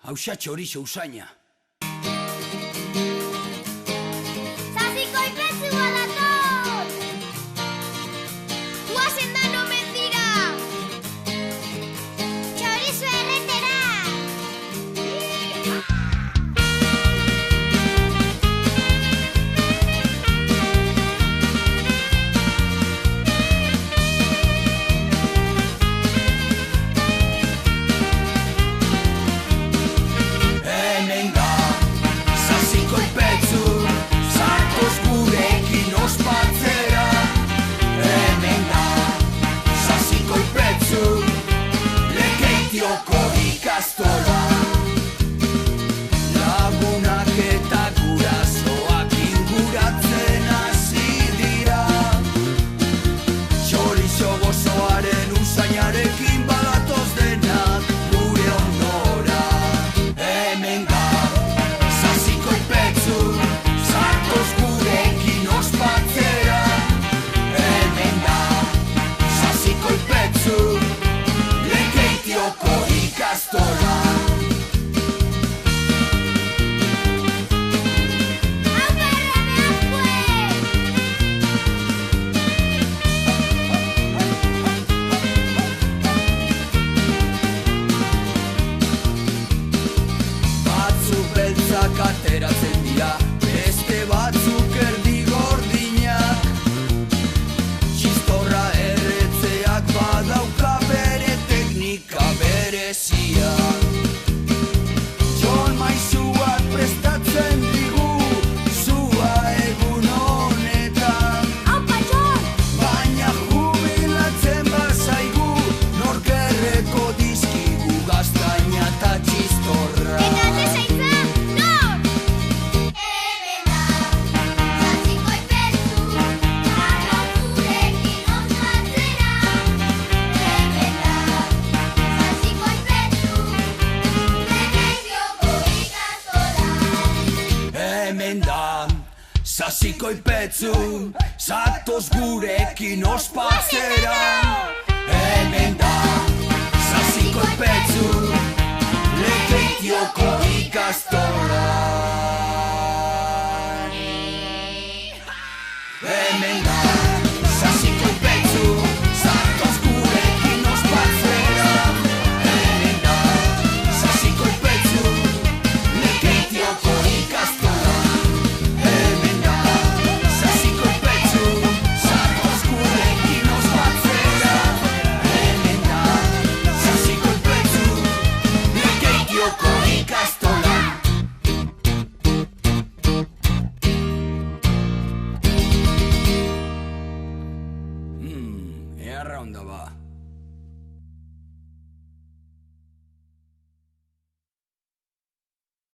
Hauxa txorizo usaina. Zaziko ipetzu badator! Guazen da no mentira! Txorizo erretera! Lagunak eta gurasoak inguratzen hasi dira. Txorizo gozoaren usainarekin badatoz denak gure ondora. Hemen da, sasiko ipetzu, sartoz gurekin ospatzera. Hemen da, sasiko ipetzu, Lekeitioko ikastola. Ateratzen dira, beste batzuk erdi gordinak. Txistorra erretzeak badauka bere teknika berezia. Jon maizuak prestatzen digu zua egun honetan. Aupa, Jon! Baina jubilatzen bazaigu nork erreko dizkigu gaztaina eta txistorra. Eta zezaitza! Sasiko ipetzu, zatoz gurekin ospatzera. Hemen da, sasiko ipetzu, Lekeitioko ikastola. Hemen da, sasiko ipetzu, zatoz gurekin ospatzera. Hemen da, sasiko ipetzu, Lekeitioko ikastola. Erra onda ba.